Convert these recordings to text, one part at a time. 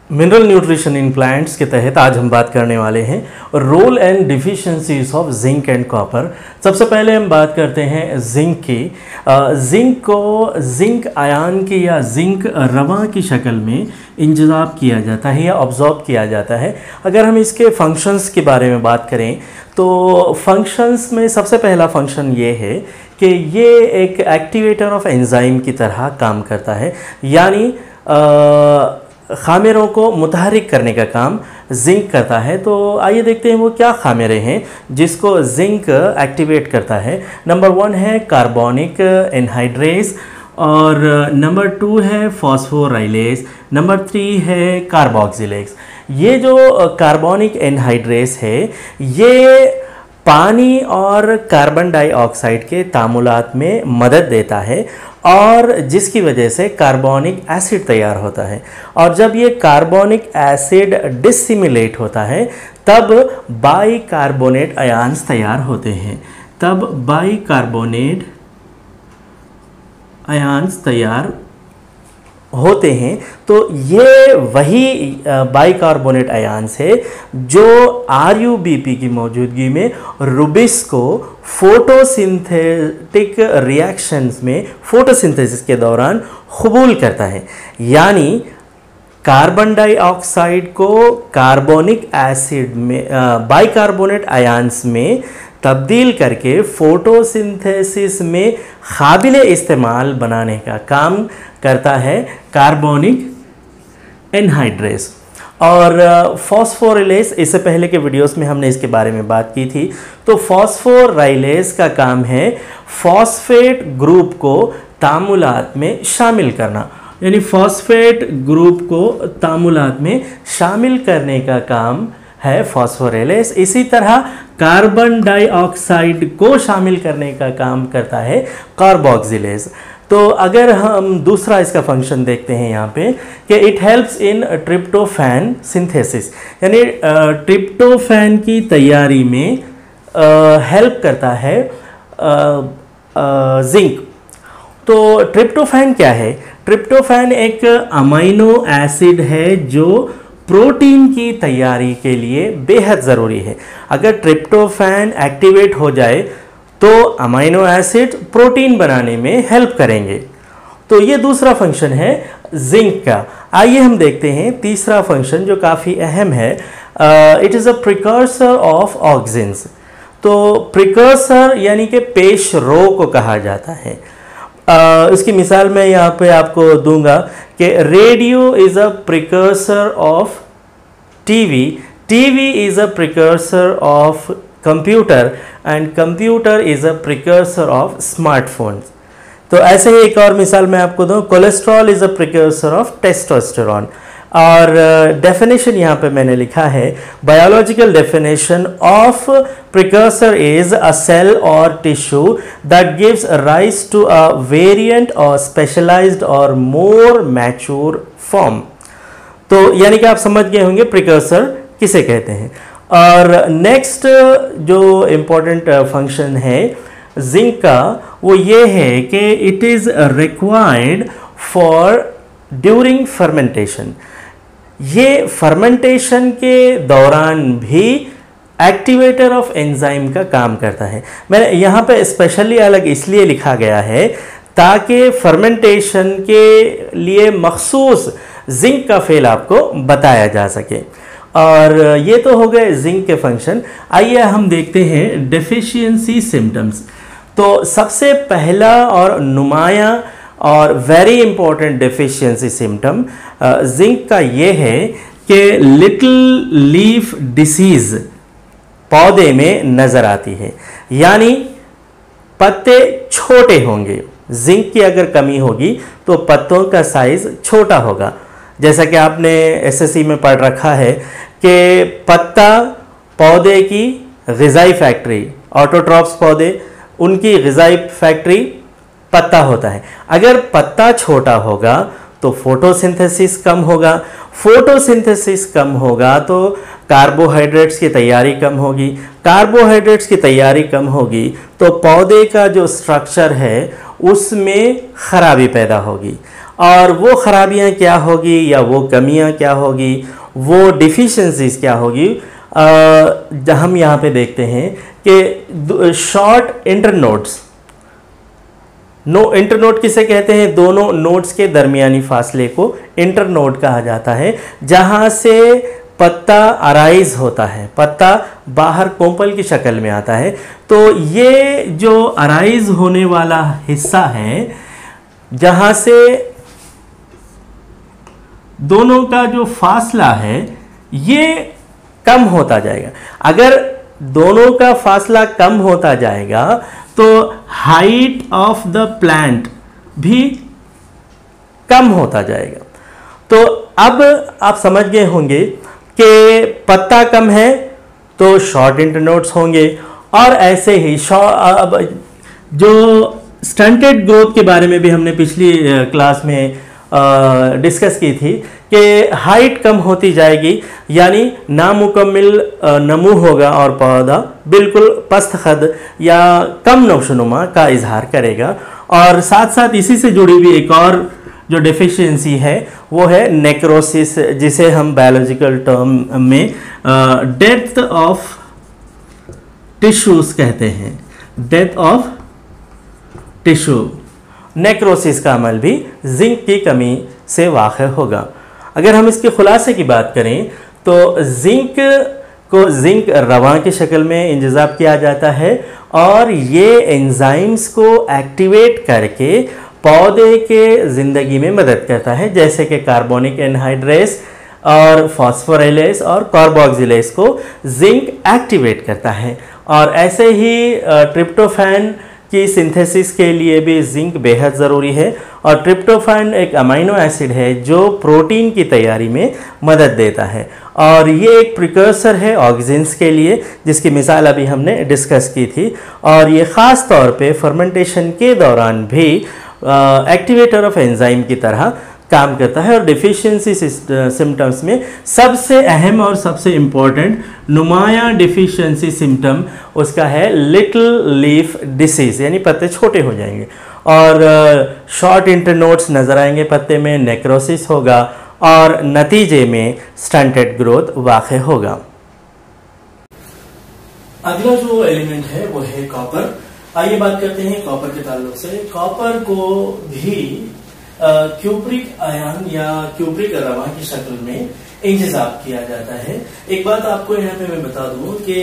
Mineral nutrition in plants के तहत आज हम बात करने वाले हैं role and deficiencies of zinc and copper. सबसे पहले हम बात करते हैं जिंक की। जिंक को जिंक आयन की या जिंक रवा की शक्ल में इंजज़ाब किया जाता है या ऑब्जॉर्ब किया जाता है। अगर हम इसके फंक्शंस के बारे में बात करें तो फंक्शंस में सबसे पहला फंक्शन ये है कि ये एक एक्टिवेटर ऑफ एंजाइम की तरह काम करता है, यानी खामेरों को मुतहरिक करने का काम जिंक करता है। तो आइए देखते हैं वो क्या खामेरे हैं जिसको जिंक एक्टिवेट करता है। नंबर 1 है कार्बोनिक एनहाइड्रेस, और नंबर 2 है फॉस्फोराइलेज, नंबर 3 है कार्बोक्सिलेज। ये जो कार्बोनिक एनहाइड्रेस है ये पानी और कार्बन डाइऑक्साइड के तामुलात में मदद देता है और जिसकी वजह से कार्बोनिक एसिड तैयार होता है। और जब ये कार्बोनिक एसिड डिसिमिलेट होता है तब बाइकार्बोनेट आयन्स तैयार होते हैं। तब बाइकार्बोनेट आयन्स तैयार होते हैं। तो ये वही बाइकार्बोनेट आयन्स है जो RuBP की मौजूदगी में रुबिस को फोटोसिंथेटिक रिएक्शंस में फोटोसिंथेसिस के दौरान कबूल करता है, यानी कार्बन डाइऑक्साइड को कार्बोनिक एसिड में बाइकार्बोनेट आयन्स में तब्दील करके फोटोसिंथेसिस में काबिले इस्तेमाल बनाने का काम करता है कार्बोनिक एनहाइड्रेस। और फॉस्फोराइलेज, इससे पहले के वीडियोस में हमने इसके बारे में बात की थी। तो फॉस्फोराइलेज का काम है फॉस्फेट ग्रुप को तामुलात में शामिल करना, यानी फॉस्फेट ग्रुप को तामुलात में शामिल करने का काम है फॉस्फोराइलेज। इसी तरह कार्बन डाइऑक्साइड को शामिल करने का काम करता है कार्बोक्सिलेज। तो अगर हम दूसरा इसका फंक्शन देखते हैं यहाँ पे कि it helps in tryptophan synthesis, यानी ट्रिप्टोफैन की तैयारी में हेल्प करता है जिंक। तो ट्रिप्टोफैन क्या है? ट्रिप्टोफैन एक अमीनो एसिड है जो प्रोटीन की तैयारी के लिए बेहद ज़रूरी है। अगर ट्रिप्टोफैन एक्टिवेट हो जाए तो अमीनो एसिड प्रोटीन बनाने में हेल्प करेंगे। तो ये दूसरा फंक्शन है जिंक का। आइए हम देखते हैं तीसरा फंक्शन जो काफ़ी अहम है। It is a precursor of auxins. तो प्रिकर्सर यानी कि पेश रो को कहा जाता है। इसकी मिसाल मैं यहाँ पे आपको दूंगा कि radio is a precursor of TV, TV is a precursor of computer and computer is a precursor of smartphones. तो ऐसे ही एक और मिसाल मैं आपको दूँ, cholesterol is a precursor of testosterone. और डेफिनेशन यहाँ पे मैंने लिखा है, biological definition of precursor is a cell or tissue that gives rise to a variant or specialised or more mature form. तो यानी कि आप समझ गए होंगे प्रिकर्सर किसे कहते हैं। और नेक्स्ट जो इम्पोर्टेंट फंक्शन है जिंक का वो ये है कि it is required for during fermentation. ये फर्मेंटेशन के दौरान भी एक्टिवेटर ऑफ एंजाइम का काम करता है। मैंने यहाँ पे स्पेशली अलग इसलिए लिखा गया है ताकि फर्मेंटेशन के लिए मखसूस जिंक का फेल आपको बताया जा सके। और ये तो हो गए जिंक के फंक्शन। आइए हम देखते हैं डेफिशिएंसी सिम्टम्स। तो सबसे पहला और नुमाया और very important deficiency symptom zinc का ये है कि लिटिल लीफ डिसीज पौधे में नज़र आती है, यानी पत्ते छोटे होंगे। जिंक की अगर कमी होगी तो पत्तों का साइज छोटा होगा। जैसा कि आपने SSC में पढ़ रखा है कि पत्ता पौधे की ग़िज़ाई फैक्ट्री, ऑटोट्रॉप्स पौधे उनकी ग़िज़ाई फैक्ट्री पत्ता होता है। अगर पत्ता छोटा होगा तो फोटोसिंथेसिस कम होगा, फोटोसिंथेसिस कम होगा तो कार्बोहाइड्रेट्स की तैयारी कम होगी, कार्बोहाइड्रेट्स की तैयारी कम होगी तो पौधे का जो स्ट्रक्चर है उसमें खराबी पैदा होगी। और वो खराबियां क्या होगी या वो कमियां क्या होगी, वो डिफिशिएंसीज क्या होगी, हम यहाँ पे देखते हैं कि शॉर्ट इंटरनोड्स, इंटरनोड किसे कहते हैं, दोनों नोड्स के दरमियानी फासले को इंटरनोड कहा जाता है, जहां से पत्ता अराइज होता है, पत्ता बाहर कोंपल की शक्ल में आता है। तो ये जो अराइज होने वाला हिस्सा है जहां से दोनों का जो फासला है ये कम होता जाएगा। अगर दोनों का फासला कम होता जाएगा तो हाइट ऑफ द प्लांट भी कम होता जाएगा। तो अब आप समझ गए होंगे कि पत्ता कम है तो शॉर्ट इंटरनोड्स होंगे, और ऐसे ही जो स्टंटेड ग्रोथ के बारे में भी हमने पिछली क्लास में डिस्कस की थी कि हाइट कम होती जाएगी, यानी नामुकम्मिल नमू होगा और पौधा बिल्कुल पस्त खद या कम नौशनुमा का इजहार करेगा। और साथ साथ इसी से जुड़ी हुई एक और जो डेफिशिएंसी है वो है नेक्रोसिस, जिसे हम बायोलॉजिकल टर्म में डेथ ऑफ टिश्यूज कहते हैं, डेथ ऑफ टिश्यू। नेक्रोसिस का अमल भी जिंक की कमी से वाक़ होगा। अगर हम इसके खुलासे की बात करें तो जिंक रवां की शक्ल में इंतज़ाब किया जाता है और ये एंजाइम्स को एक्टिवेट करके पौधे के ज़िंदगी में मदद करता है, जैसे कि कार्बोनिक एनहाइड्रेस और फॉस्फोराइलेस और कार्बोक्सिलेस को जिंक एक्टिवेट करता है। और ऐसे ही ट्रिप्टोफैन की सिंथेसिस के लिए भी जिंक बेहद ज़रूरी है। और ट्रिप्टोफैन एक अमीनो एसिड है जो प्रोटीन की तैयारी में मदद देता है, और ये एक प्रिकर्सर है ऑक्सीजन्स के लिए, जिसकी मिसाल अभी हमने डिस्कस की थी। और ये ख़ास तौर पे फर्मेंटेशन के दौरान भी एक्टिवेटर ऑफ एंजाइम की तरह काम करता है। और डिफिशियंसी सिम्टम्स में सबसे अहम और सबसे इम्पोर्टेंट नुमाया डिफिशियंसी सिम्टम उसका है लिटिल लीफ डिसीज, यानी पत्ते छोटे हो जाएंगे और शॉर्ट इंटरनोड्स नजर आएंगे पत्ते में, नेक्रोसिस होगा और नतीजे में स्टंटेड ग्रोथ वाक़ होगा। अगला जो एलिमेंट है वो है कॉपर। आइए बात करते हैं कॉपर के ताल्लुक से। कॉपर को भी क्यूप्रिक आयन या क्यूप्रिक रवा की शक्ल में इंतजाब किया जाता है। एक बात आपको यहाँ पे मैं बता दूं कि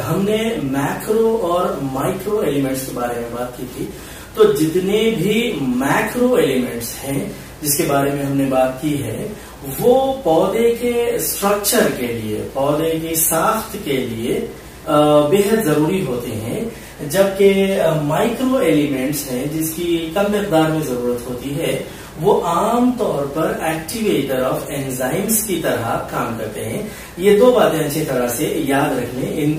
हमने मैक्रो और माइक्रो एलिमेंट्स के बारे में बात की थी। तो जितने भी मैक्रो एलिमेंट्स हैं जिसके बारे में हमने बात की है वो पौधे के स्ट्रक्चर के लिए, पौधे की साख्त के लिए बेहद जरूरी होते हैं, जबकि माइक्रो एलिमेंट्स हैं जिसकी कम मिकदार में जरूरत होती है वो आम तौर पर एक्टिवेटर ऑफ एंजाइम्स की तरह काम करते हैं। ये दो बातें अच्छी तरह से याद रख लें इन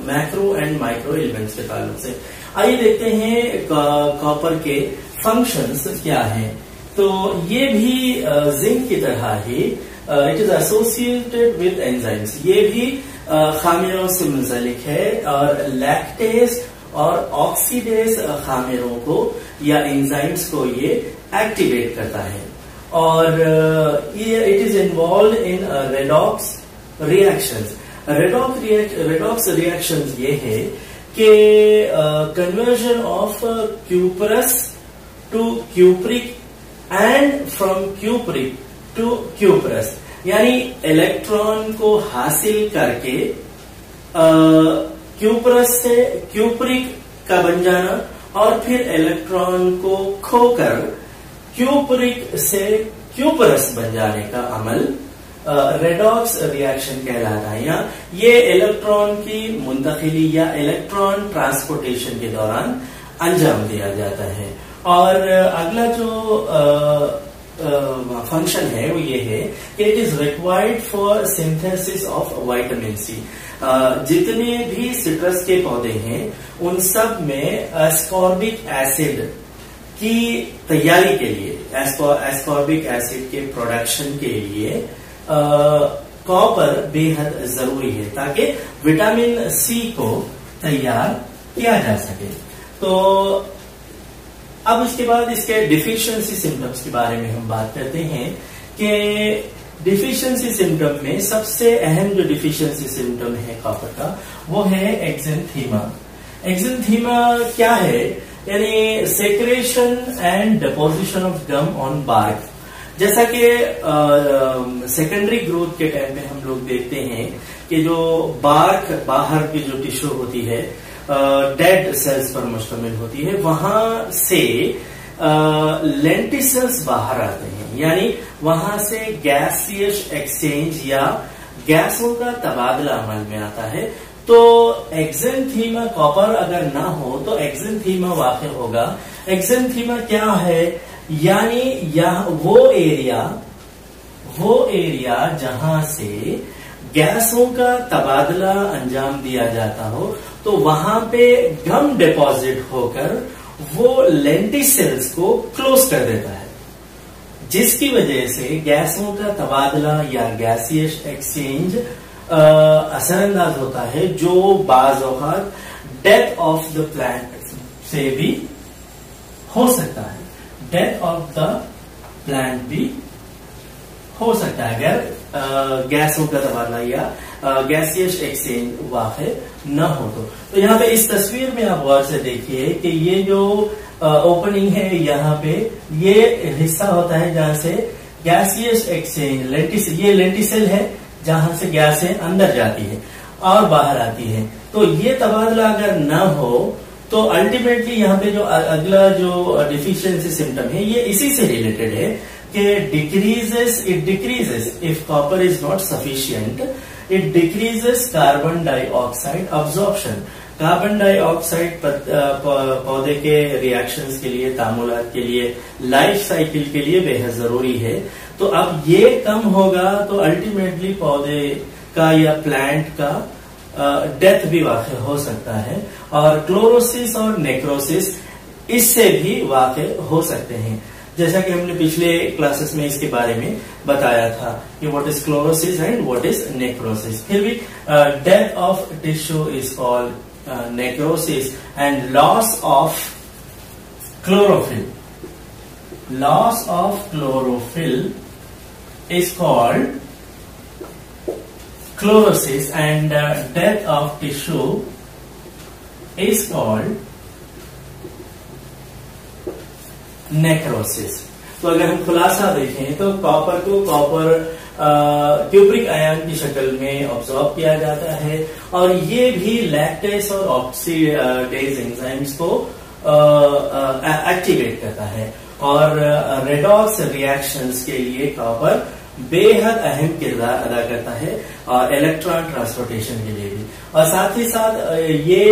मैक्रो एंड माइक्रो एलिमेंट्स के ताल्लुक से। आइए देखते हैं कॉपर के फंक्शंस क्या हैं। तो ये भी जिंक की तरह ही it is associated with enzymes, ये भी खामिरों से मुंसलिक है और लैक्टेज और ऑक्सीडेज खामिरों को या एंजाइम्स को ये एक्टिवेट करता है। और ये it is involve in redox reactions. Redox reactions ये है कि conversion of cuprous to cupric and from cupric to cuprous, यानी इलेक्ट्रॉन को हासिल करके क्यूपरस से क्यूप्रिक का बन जाना और फिर इलेक्ट्रॉन को खोकर क्यूप्रिक से क्यूपरस बन जाने का अमल रेडॉक्स रिएक्शन कहलाता है। या ये इलेक्ट्रॉन की मुंतकिली या इलेक्ट्रॉन ट्रांसपोर्टेशन के दौरान अंजाम दिया जाता है। और अगला जो फंक्शन है वो ये है कि it is required for synthesis of vitamin C. जितने भी सिट्रस के पौधे हैं उन सब में एस्कॉर्बिक एसिड की तैयारी के लिए, एस्कॉर्बिक एसिड के प्रोडक्शन के लिए कॉपर बेहद जरूरी है ताकि विटामिन सी को तैयार किया जा सके। तो अब उसके बाद इसके डिफिशियंसी सिम्टम्स के बारे में हम बात करते हैं कि डिफिशियंसी सिम्टम में सबसे अहम जो डिफिशियंसी सिम्टम है कॉपर का वो है एक्जेंथीमा। एक्जेंथीमा क्या है? यानी secretion and deposition of gum on bark. जैसा कि सेकेंडरी ग्रोथ के टाइम पे हम लोग देखते हैं कि जो बार्क बाहर की जो टिश्यू होती है डेड सेल्स पर मुश्तमिल होती है, वहां से लेंटिसेल्स बाहर आते हैं, यानी वहां से गैसियस एक्सचेंज या गैसों का तबादला अमल में आता है। तो एक्जेंथीमा कॉपर अगर ना हो तो एक्जेंथीमा वाक़ होगा। एक्जेंथीमा क्या है? यानी यह वो एरिया जहां से गैसों का तबादला अंजाम दिया जाता हो, तो वहां पे गम डिपॉजिट होकर वो लेंटिसेल्स को क्लोज कर देता है, जिसकी वजह से गैसों का तबादला या गैसियस एक्सचेंज असरअंदाज होता है, जो बाज़ औक़ात डेथ ऑफ द प्लांट से भी हो सकता है। डेथ ऑफ द प्लांट भी हो सकता है अगर गैसों का तबादला या गैसियस एक्सचेंज वाक़े न हो तो यहाँ पे इस तस्वीर में आप गौर से देखिए कि ये जो ओपनिंग है, यहाँ पे ये हिस्सा होता है जहां से गैसियस एक्सचेंज ये लेंटिसेल है जहां से गैसें अंदर जाती है और बाहर आती है। तो ये तबादला अगर न हो तो अल्टीमेटली यहाँ पे जो अगला जो डिफिशियंसी सिम्टम है ये इसी से रिलेटेड है कि it decreases if copper is not sufficient, it decreases carbon dioxide absorption. Carbon dioxide पौधे के रिएक्शंस के लिए, तामुलात के लिए, लाइफ साइकिल के लिए बेहद जरूरी है। तो अब ये कम होगा तो अल्टीमेटली पौधे का या प्लांट का डेथ भी वाक़ हो सकता है, और क्लोरोसिस और नेक्रोसिस इससे भी वाक़ हो सकते हैं। जैसा कि हमने पिछले क्लासेस में इसके बारे में बताया था कि what is chlorosis and what is necrosis. फिर भी death of tissue is called necrosis and loss of chlorophyll is called chlorosis and death of tissue is called necrosis. तो अगर हम खुलासा देखें तो कॉपर को क्यूप्रिक आयन की शक्ल में ऑब्जॉर्ब किया जाता है, और ये भी लैक्टेस और ऑक्सीडेज एंजाइम्स को एक्टिवेट करता है, और रेडॉक्स रिएक्शंस के लिए कॉपर बेहद अहम किरदार अदा करता है, और इलेक्ट्रॉन ट्रांसपोर्टेशन के लिए भी। और साथ ही साथ ये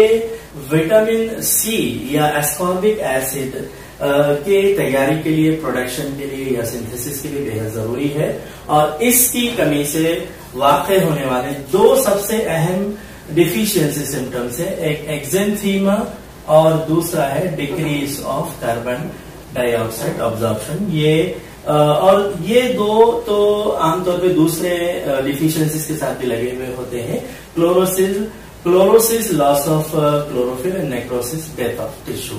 विटामिन सी या एस्कॉर्बिक एसिड के तैयारी के लिए, प्रोडक्शन के लिए या सिंथेसिस के लिए बेहद जरूरी है। और इसकी कमी से वाक़े होने वाले दो सबसे अहम डिफिशियंसी सिम्टम्स है, एक एक्जेंथीमा और दूसरा है decrease of carbon dioxide absorption. और ये दो तो आमतौर पे दूसरे डिफिशियंसीज के साथ भी लगे हुए होते हैं। Chlorosis loss of chlorophyll and necrosis death of tissue.